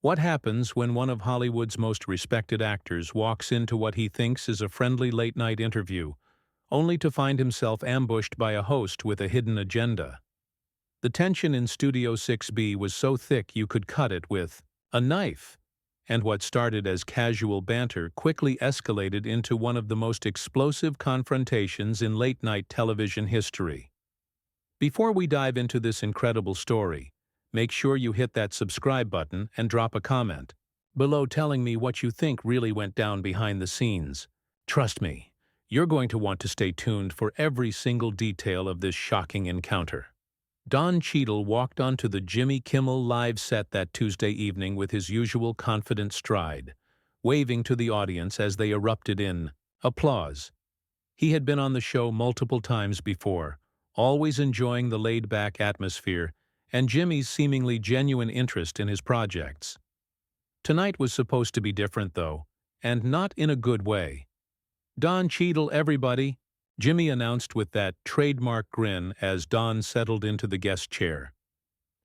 What happens when one of Hollywood's most respected actors walks into what he thinks is a friendly late-night interview, only to find himself ambushed by a host with a hidden agenda? The tension in Studio 6B was so thick you could cut it with a knife, and what started as casual banter quickly escalated into one of the most explosive confrontations in late-night television history. Before we dive into this incredible story, make sure you hit that subscribe button and drop a comment below telling me what you think really went down behind the scenes. Trust me, you're going to want to stay tuned for every single detail of this shocking encounter. Don Cheadle walked onto the Jimmy Kimmel live set that Tuesday evening with his usual confident stride, waving to the audience as they erupted in applause. He had been on the show multiple times before, always enjoying the laid-back atmosphere and Jimmy's seemingly genuine interest in his projects. Tonight was supposed to be different, though, and not in a good way. "Don Cheadle, everybody," Jimmy announced with that trademark grin as Don settled into the guest chair.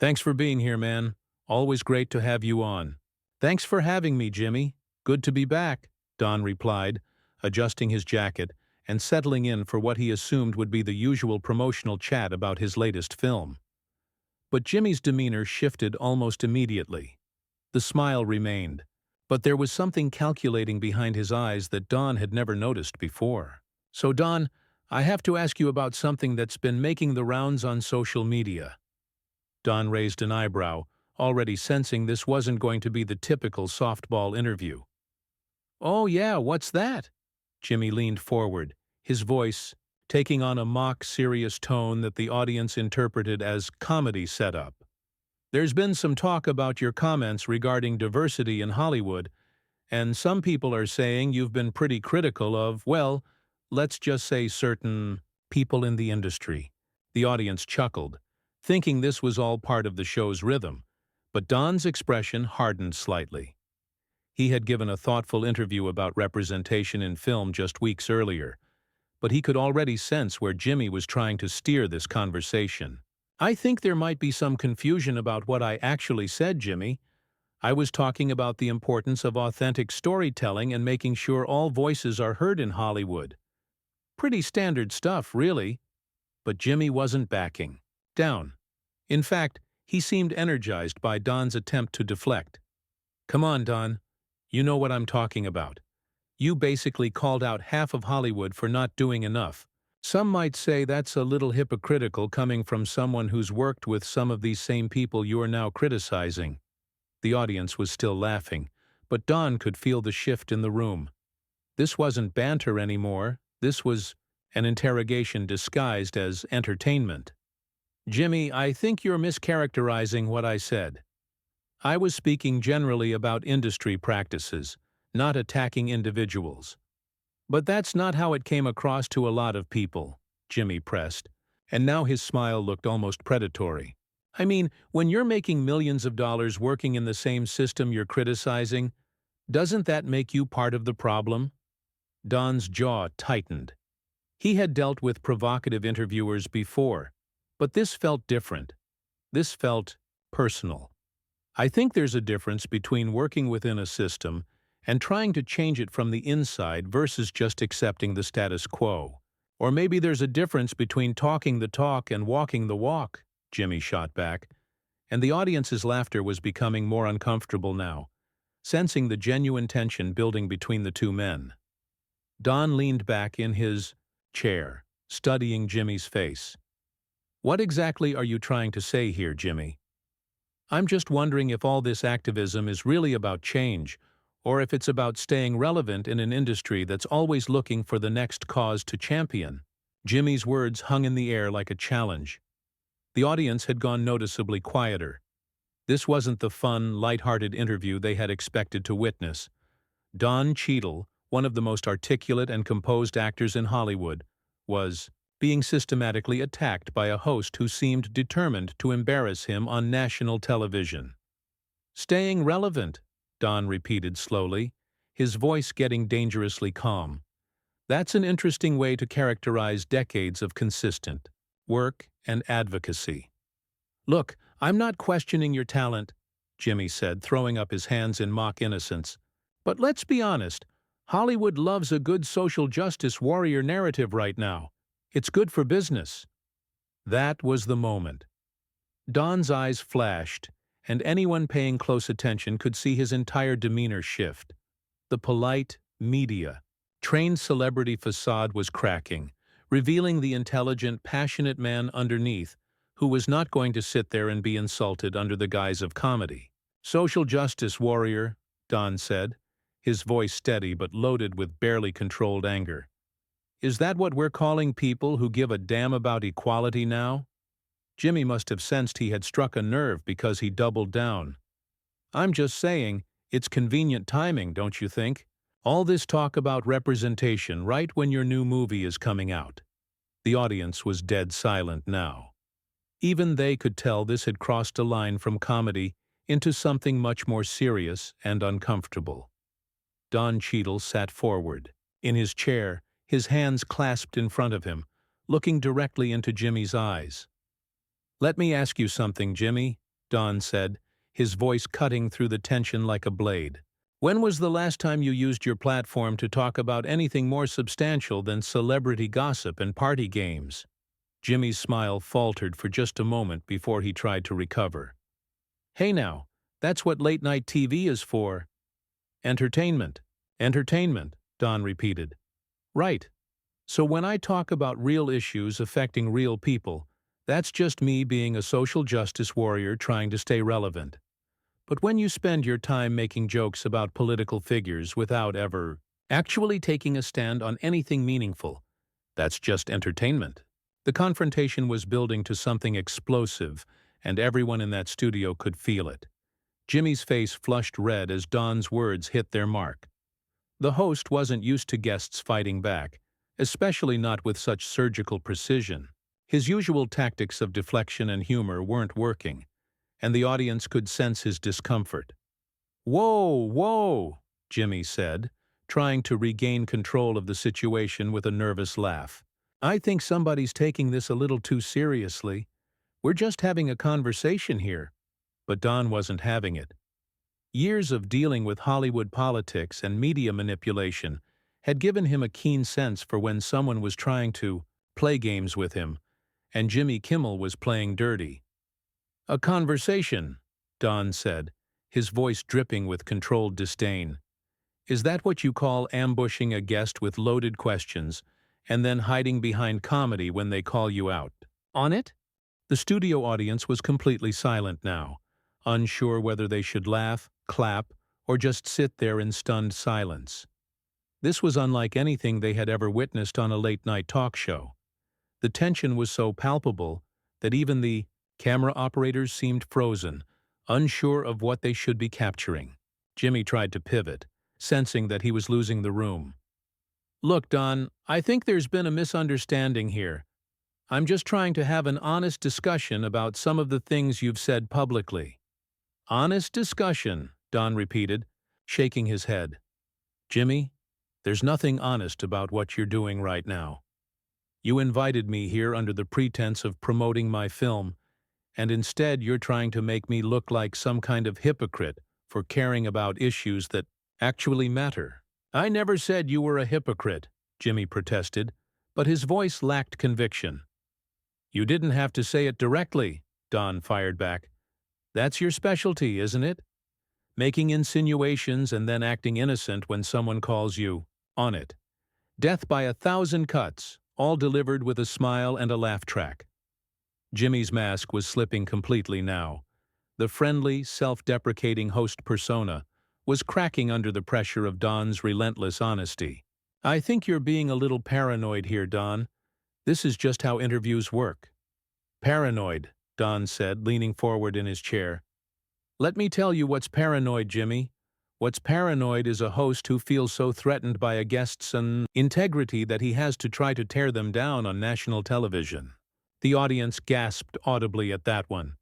"Thanks for being here, man. Always great to have you on." "Thanks for having me, Jimmy. Good to be back," Don replied, adjusting his jacket and settling in for what he assumed would be the usual promotional chat about his latest film. But Jimmy's demeanor shifted almost immediately. The smile remained, but there was something calculating behind his eyes that Don had never noticed before. "So Don, I have to ask you about something that's been making the rounds on social media." Don raised an eyebrow, already sensing this wasn't going to be the typical softball interview. "Oh yeah, what's that?" Jimmy leaned forward, his voice taking on a mock-serious tone that the audience interpreted as comedy setup. "There's been some talk about your comments regarding diversity in Hollywood, and some people are saying you've been pretty critical of, well, let's just say certain people in the industry." The audience chuckled, thinking this was all part of the show's rhythm, but Don's expression hardened slightly. He had given a thoughtful interview about representation in film just weeks earlier, but he could already sense where Jimmy was trying to steer this conversation. "I think there might be some confusion about what I actually said, Jimmy. I was talking about the importance of authentic storytelling and making sure all voices are heard in Hollywood. Pretty standard stuff, really." But Jimmy wasn't backing down. In fact, he seemed energized by Don's attempt to deflect. "Come on, Don. You know what I'm talking about. You basically called out half of Hollywood for not doing enough. Some might say that's a little hypocritical coming from someone who's worked with some of these same people you're now criticizing." The audience was still laughing, but Don could feel the shift in the room. This wasn't banter anymore. This was an interrogation disguised as entertainment. "Jimmy, I think you're mischaracterizing what I said. I was speaking generally about industry practices, not attacking individuals." "But that's not how it came across to a lot of people," Jimmy pressed, and now his smile looked almost predatory. "I mean, when you're making millions of dollars working in the same system you're criticizing, doesn't that make you part of the problem?" Don's jaw tightened. He had dealt with provocative interviewers before, but this felt different. This felt personal. "I think there's a difference between working within a system and trying to change it from the inside versus just accepting the status quo. Or maybe there's a difference between talking the talk and walking the walk," Jimmy shot back, and the audience's laughter was becoming more uncomfortable now, sensing the genuine tension building between the two men. Don leaned back in his chair, studying Jimmy's face. "What exactly are you trying to say here, Jimmy?" "I'm just wondering if all this activism is really about change, or if it's about staying relevant in an industry that's always looking for the next cause to champion." Jimmy's words hung in the air like a challenge. The audience had gone noticeably quieter. This wasn't the fun, light-hearted interview they had expected to witness. Don Cheadle, one of the most articulate and composed actors in Hollywood, was being systematically attacked by a host who seemed determined to embarrass him on national television. "Staying relevant," Don repeated slowly, his voice getting dangerously calm. "That's an interesting way to characterize decades of consistent work and advocacy. Look, I'm not questioning your talent. Jimmy said, throwing up his hands in mock innocence. But let's be honest, Hollywood loves a good social justice warrior narrative right now. It's good for business. That was the moment. Don's eyes flashed, and anyone paying close attention could see his entire demeanor shift. The polite, media, trained celebrity facade was cracking, revealing the intelligent, passionate man underneath who was not going to sit there and be insulted under the guise of comedy. "Social justice warrior," Don said, his voice steady but loaded with barely controlled anger. "Is that what we're calling people who give a damn about equality now?" Jimmy must have sensed he had struck a nerve because he doubled down. "I'm just saying, it's convenient timing, don't you think? All this talk about representation right when your new movie is coming out." The audience was dead silent now. Even they could tell this had crossed a line from comedy into something much more serious and uncomfortable. Don Cheadle sat forward, in his chair, his hands clasped in front of him, looking directly into Jimmy's eyes. "Let me ask you something, Jimmy," Don said, his voice cutting through the tension like a blade. "When was the last time you used your platform to talk about anything more substantial than celebrity gossip and party games?" Jimmy's smile faltered for just a moment before he tried to recover. "Hey now, that's what late-night TV is for." "Entertainment. Entertainment," Don repeated. "Right. So when I talk about real issues affecting real people, that's just me being a social justice warrior trying to stay relevant. But when you spend your time making jokes about political figures without ever actually taking a stand on anything meaningful, that's just entertainment." The confrontation was building to something explosive, and everyone in that studio could feel it. Jimmy's face flushed red as Don's words hit their mark. The host wasn't used to guests fighting back, especially not with such surgical precision. His usual tactics of deflection and humor weren't working, and the audience could sense his discomfort. "Whoa, whoa," Jimmy said, trying to regain control of the situation with a nervous laugh. "I think somebody's taking this a little too seriously. We're just having a conversation here." But Don wasn't having it. Years of dealing with Hollywood politics and media manipulation had given him a keen sense for when someone was trying to play games with him, and Jimmy Kimmel was playing dirty. "A conversation," Don said, his voice dripping with controlled disdain. "Is that what you call ambushing a guest with loaded questions and then hiding behind comedy when they call you out on it?" The studio audience was completely silent now, unsure whether they should laugh, clap, or just sit there in stunned silence. This was unlike anything they had ever witnessed on a late-night talk show. The tension was so palpable that even the camera operators seemed frozen, unsure of what they should be capturing. Jimmy tried to pivot, sensing that he was losing the room. "Look, Don, I think there's been a misunderstanding here. I'm just trying to have an honest discussion about some of the things you've said publicly." "Honest discussion," Don repeated, shaking his head. "Jimmy, there's nothing honest about what you're doing right now. You invited me here under the pretense of promoting my film, and instead you're trying to make me look like some kind of hypocrite for caring about issues that actually matter." "I never said you were a hypocrite," Jimmy protested, but his voice lacked conviction. "You didn't have to say it directly," Don fired back. "That's your specialty, isn't it? Making insinuations and then acting innocent when someone calls you on it. Death by 1,000 cuts, all delivered with a smile and a laugh track." Jimmy's mask was slipping completely now. The friendly, self-deprecating host persona was cracking under the pressure of Don's relentless honesty. "I think you're being a little paranoid here, Don. This is just how interviews work." "Paranoid," Don said, leaning forward in his chair. "Let me tell you what's paranoid, Jimmy. What's paranoid is a host who feels so threatened by a guest's integrity that he has to try to tear them down on national television." The audience gasped audibly at that one.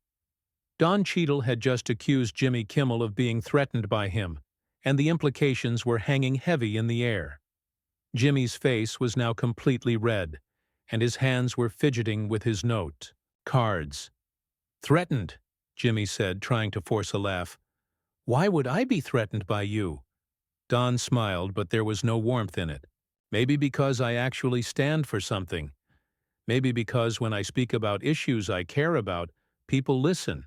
Don Cheadle had just accused Jimmy Kimmel of being threatened by him, and the implications were hanging heavy in the air. Jimmy's face was now completely red, and his hands were fidgeting with his note cards. "Threatened," Jimmy said, trying to force a laugh. Why would I be threatened by you? Don smiled, but there was no warmth in it. Maybe because I actually stand for something. Maybe because when I speak about issues I care about, people listen.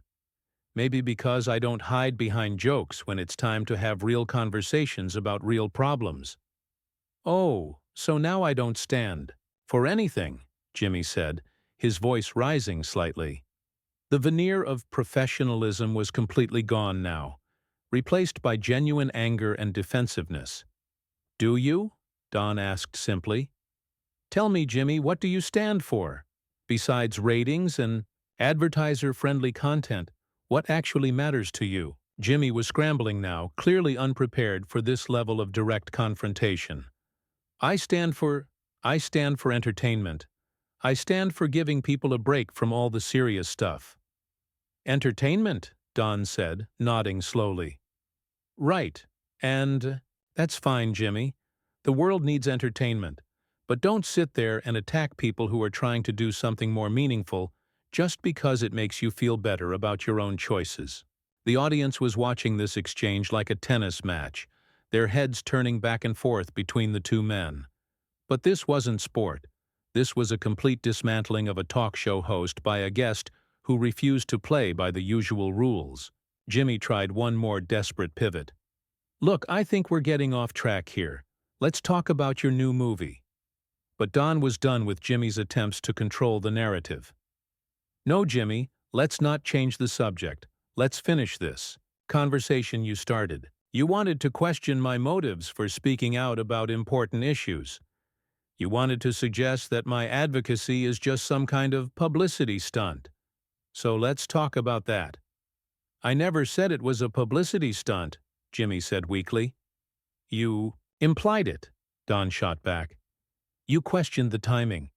Maybe because I don't hide behind jokes when it's time to have real conversations about real problems. Oh, so now I don't stand for anything, Jimmy said, his voice rising slightly. The veneer of professionalism was completely gone now, replaced by genuine anger and defensiveness. Do you? Don asked simply. Tell me, Jimmy, what do you stand for? Besides ratings and advertiser-friendly content, what actually matters to you? Jimmy was scrambling now, clearly unprepared for this level of direct confrontation. I stand for entertainment. I stand for giving people a break from all the serious stuff. Entertainment, Don said, nodding slowly. Right. And that's fine, Jimmy. The world needs entertainment. But don't sit there and attack people who are trying to do something more meaningful just because it makes you feel better about your own choices. The audience was watching this exchange like a tennis match, their heads turning back and forth between the two men. But this wasn't sport. This was a complete dismantling of a talk show host by a guest who refused to play by the usual rules. Jimmy tried one more desperate pivot. Look, I think we're getting off track here. Let's talk about your new movie. But Don was done with Jimmy's attempts to control the narrative. No, Jimmy, let's not change the subject. Let's finish this conversation you started. You wanted to question my motives for speaking out about important issues. You wanted to suggest that my advocacy is just some kind of publicity stunt. So let's talk about that. I never said it was a publicity stunt, Jimmy said weakly. You implied it, Don shot back. You questioned the timing.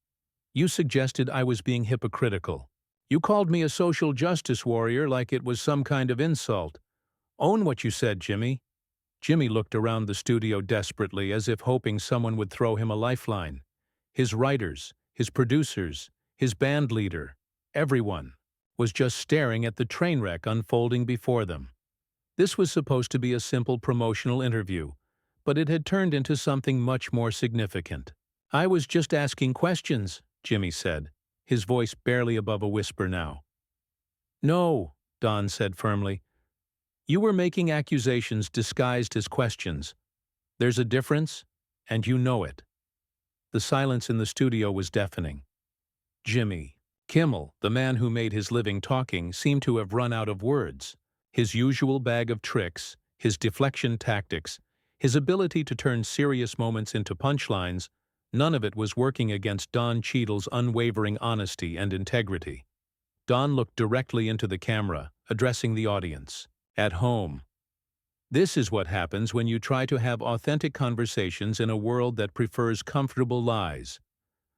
You suggested I was being hypocritical. You called me a social justice warrior like it was some kind of insult. Own what you said, Jimmy. Jimmy looked around the studio desperately as if hoping someone would throw him a lifeline. His writers, his producers, his band leader, everyone was just staring at the train wreck unfolding before them. This was supposed to be a simple promotional interview, but it had turned into something much more significant. I was just asking questions, Jimmy said, his voice barely above a whisper now. No, Don said firmly. You were making accusations disguised as questions. There's a difference, and you know it. The silence in the studio was deafening. Jimmy Kimmel, the man who made his living talking, seemed to have run out of words. His usual bag of tricks, his deflection tactics, his ability to turn serious moments into punchlines, none of it was working against Don Cheadle's unwavering honesty and integrity. Don looked directly into the camera, addressing the audience. At home. This is what happens when you try to have authentic conversations in a world that prefers comfortable lies.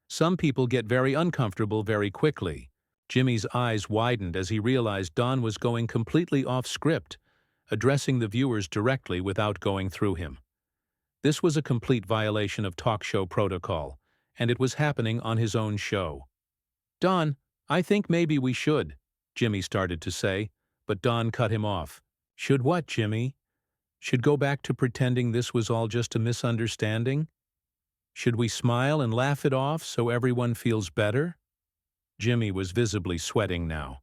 Some people get very uncomfortable very quickly. Jimmy's eyes widened as he realized Don was going completely off script, addressing the viewers directly without going through him. This was a complete violation of talk show protocol, and it was happening on his own show. Don, I think maybe we should, Jimmy started to say, but Don cut him off. Should what, Jimmy? Should go back to pretending this was all just a misunderstanding? Should we smile and laugh it off so everyone feels better? Jimmy was visibly sweating now,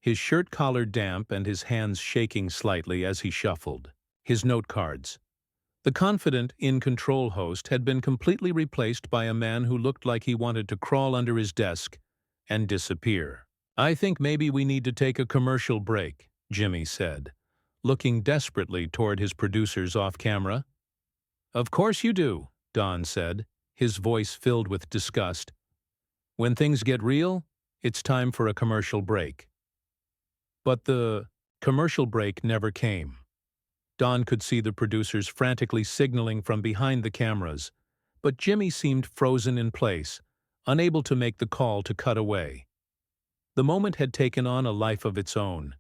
his shirt collar damp and his hands shaking slightly as he shuffled his note cards. The confident, in-control host had been completely replaced by a man who looked like he wanted to crawl under his desk and disappear. I think maybe we need to take a commercial break, Jimmy said, looking desperately toward his producers off camera. Of course you do, Don said, his voice filled with disgust. When things get real, it's time for a commercial break. But the commercial break never came. Don could see the producers frantically signaling from behind the cameras, but Jimmy seemed frozen in place, unable to make the call to cut away. The moment had taken on a life of its own,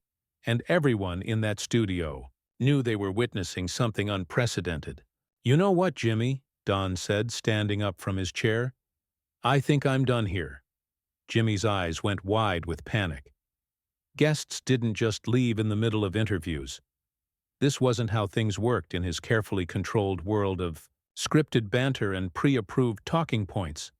and everyone in that studio knew they were witnessing something unprecedented. You know what, Jimmy? Don said, standing up from his chair. I think I'm done here. Jimmy's eyes went wide with panic. Guests didn't just leave in the middle of interviews. This wasn't how things worked in his carefully controlled world of scripted banter and pre-approved talking points.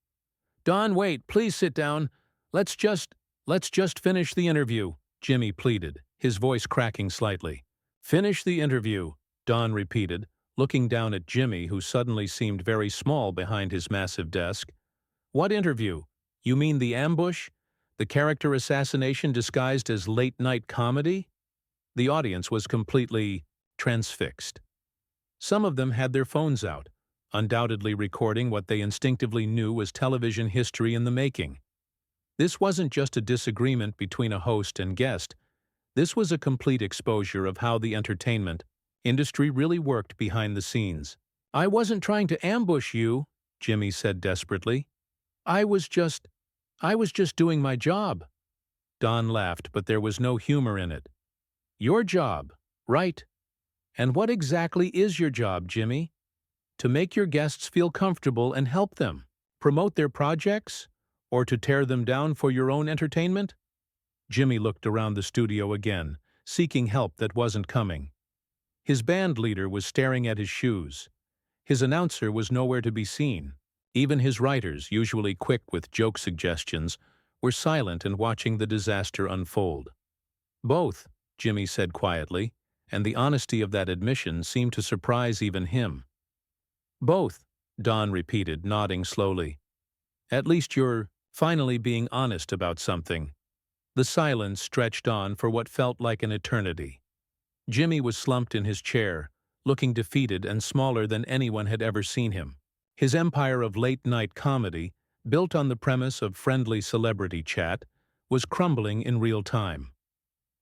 "Don, wait, please sit down. Let's just, let's just finish the interview," Jimmy pleaded, his voice cracking slightly. "Finish the interview," Don repeated, looking down at Jimmy, who suddenly seemed very small behind his massive desk. "What interview? You mean the ambush? The character assassination disguised as late-night comedy?" The audience was completely transfixed. Some of them had their phones out, undoubtedly recording what they instinctively knew was television history in the making. This wasn't just a disagreement between a host and guest. This was a complete exposure of how the entertainment industry really worked behind the scenes. "I wasn't trying to ambush you," Jimmy said desperately. I was just doing my job." Don laughed, but there was no humor in it. "Your job, right? And what exactly is your job, Jimmy? To make your guests feel comfortable and help them, promote their projects, or to tear them down for your own entertainment?" Jimmy looked around the studio again, seeking help that wasn't coming. His band leader was staring at his shoes. His announcer was nowhere to be seen. Even his writers, usually quick with joke suggestions, were silent and watching the disaster unfold. "Both," Jimmy said quietly, and the honesty of that admission seemed to surprise even him. "Both," Don repeated, nodding slowly. "At least you're finally being honest about something." The silence stretched on for what felt like an eternity. Jimmy was slumped in his chair, looking defeated and smaller than anyone had ever seen him. His empire of late-night comedy, built on the premise of friendly celebrity chat, was crumbling in real time.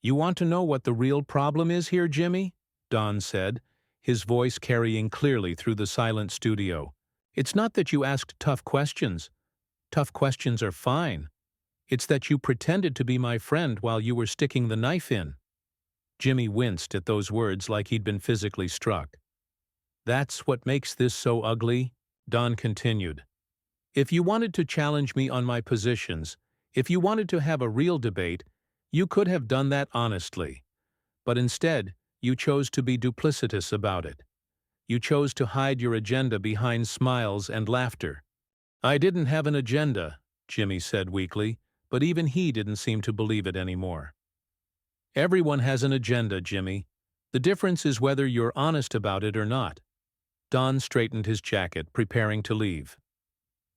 "You want to know what the real problem is here, Jimmy?" Don said, his voice carrying clearly through the silent studio. "It's not that you asked tough questions. Tough questions are fine. It's that you pretended to be my friend while you were sticking the knife in." Jimmy winced at those words like he'd been physically struck. "That's what makes this so ugly," Don continued. "If you wanted to challenge me on my positions, if you wanted to have a real debate, you could have done that honestly. But instead, you chose to be duplicitous about it. You chose to hide your agenda behind smiles and laughter." "I didn't have an agenda," Jimmy said weakly, but even he didn't seem to believe it anymore. "Everyone has an agenda, Jimmy. The difference is whether you're honest about it or not." Don straightened his jacket, preparing to leave.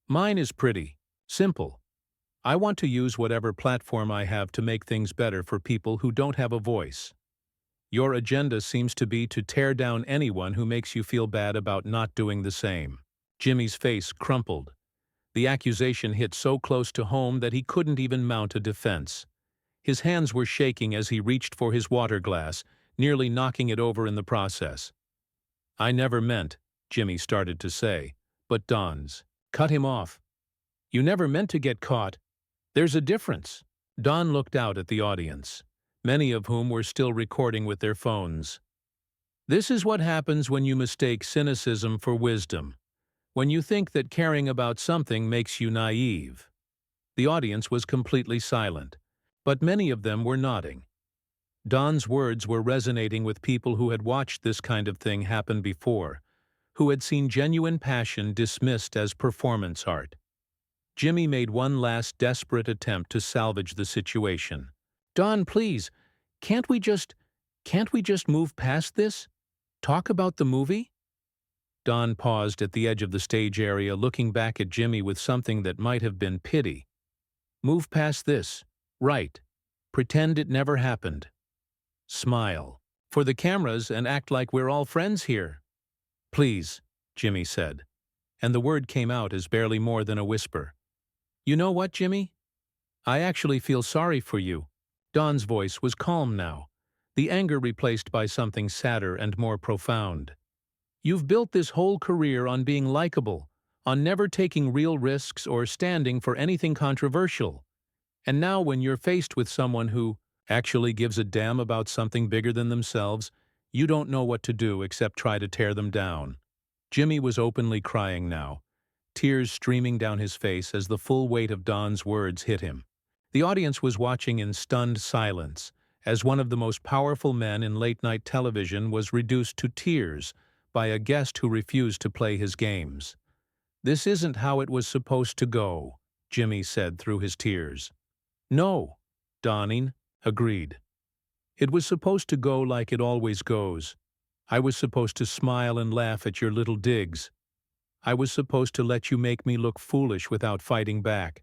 "Mine is pretty simple. I want to use whatever platform I have to make things better for people who don't have a voice. Your agenda seems to be to tear down anyone who makes you feel bad about not doing the same." Jimmy's face crumpled. The accusation hit so close to home that he couldn't even mount a defense. His hands were shaking as he reached for his water glass, nearly knocking it over in the process. "I never meant," Jimmy started to say, but Don's cut him off. "You never meant to get caught. There's a difference." Don looked out at the audience, many of whom were still recording with their phones. "This is what happens when you mistake cynicism for wisdom, when you think that caring about something makes you naive." The audience was completely silent, but many of them were nodding. Don's words were resonating with people who had watched this kind of thing happen before, who had seen genuine passion dismissed as performance art. Jimmy made one last desperate attempt to salvage the situation. "Don, please, can't we just move past this? Talk about the movie?" Don paused at the edge of the stage area, looking back at Jimmy with something that might have been pity. "Move past this. Right. Pretend it never happened. Smile for the cameras and act like we're all friends here." "Please," Jimmy said, and the word came out as barely more than a whisper. "You know what, Jimmy? I actually feel sorry for you." Don's voice was calm now, the anger replaced by something sadder and more profound. "You've built this whole career on being likable, on never taking real risks or standing for anything controversial. And now when you're faced with someone who actually gives a damn about something bigger than themselves, you don't know what to do except try to tear them down." Jimmy was openly crying now, tears streaming down his face as the full weight of Don's words hit him. The audience was watching in stunned silence as one of the most powerful men in late-night television was reduced to tears by a guest who refused to play his games. "This isn't how it was supposed to go," Jimmy said through his tears. "No," Donning agreed. "It was supposed to go like it always goes. I was supposed to smile and laugh at your little digs. I was supposed to let you make me look foolish without fighting back.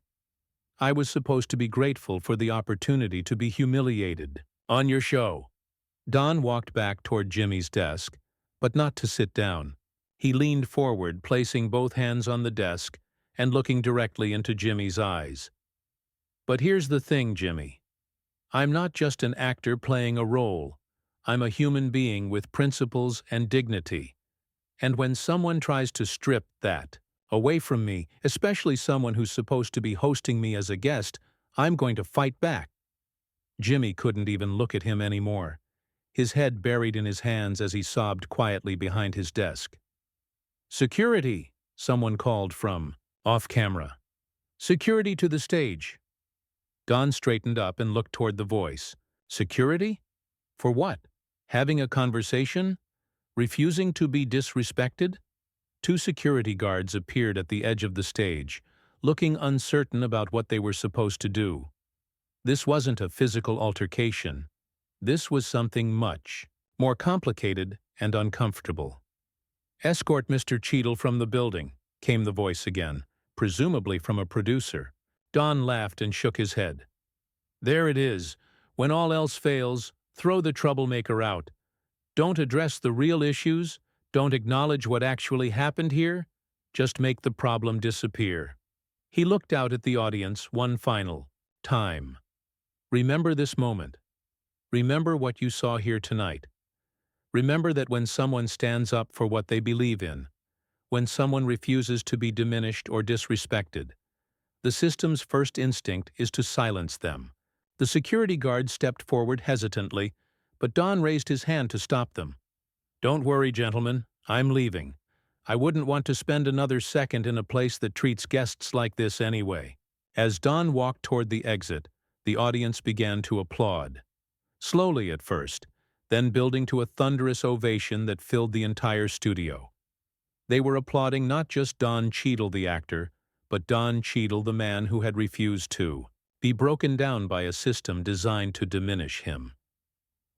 I was supposed to be grateful for the opportunity to be humiliated on your show." Don walked back toward Jimmy's desk, but not to sit down. He leaned forward, placing both hands on the desk and looking directly into Jimmy's eyes. "But here's the thing, Jimmy. I'm not just an actor playing a role. I'm a human being with principles and dignity. And when someone tries to strip that away from me, especially someone who's supposed to be hosting me as a guest, I'm going to fight back." Jimmy couldn't even look at him anymore, his head buried in his hands as he sobbed quietly behind his desk. "Security," someone called from off-camera. "Security to the stage." Don straightened up and looked toward the voice. "Security? For what? Having a conversation? Refusing to be disrespected?" Two security guards appeared at the edge of the stage, looking uncertain about what they were supposed to do. This wasn't a physical altercation. This was something much more complicated and uncomfortable. "Escort Mr. Cheadle from the building," came the voice again, presumably from a producer. Don laughed and shook his head. "There it is. When all else fails, throw the troublemaker out. Don't address the real issues. Don't acknowledge what actually happened here. Just make the problem disappear." He looked out at the audience one final time. "Remember this moment. Remember what you saw here tonight. Remember that when someone stands up for what they believe in, when someone refuses to be diminished or disrespected, the system's first instinct is to silence them." The security guard stepped forward hesitantly, but Don raised his hand to stop them. "Don't worry, gentlemen. I'm leaving. I wouldn't want to spend another second in a place that treats guests like this anyway." As Don walked toward the exit, the audience began to applaud. Slowly at first, then building to a thunderous ovation that filled the entire studio. They were applauding not just Don Cheadle the actor, but Don Cheadle the man who had refused to be broken down by a system designed to diminish him.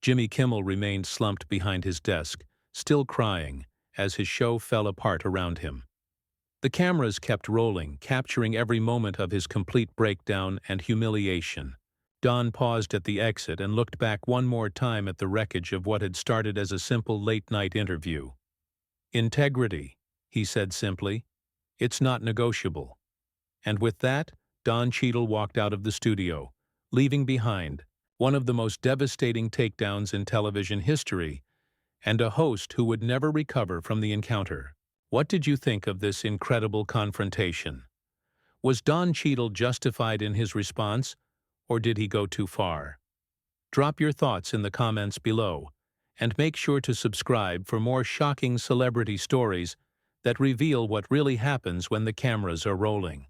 Jimmy Kimmel remained slumped behind his desk, still crying, as his show fell apart around him. The cameras kept rolling, capturing every moment of his complete breakdown and humiliation. Don paused at the exit and looked back one more time at the wreckage of what had started as a simple late-night interview. "Integrity," he said simply. "It's not negotiable." And with that, Don Cheadle walked out of the studio, leaving behind one of the most devastating takedowns in television history and a host who would never recover from the encounter. What did you think of this incredible confrontation? Was Don Cheadle justified in his response, or did he go too far? Drop your thoughts in the comments below, and make sure to subscribe for more shocking celebrity stories that reveal what really happens when the cameras are rolling.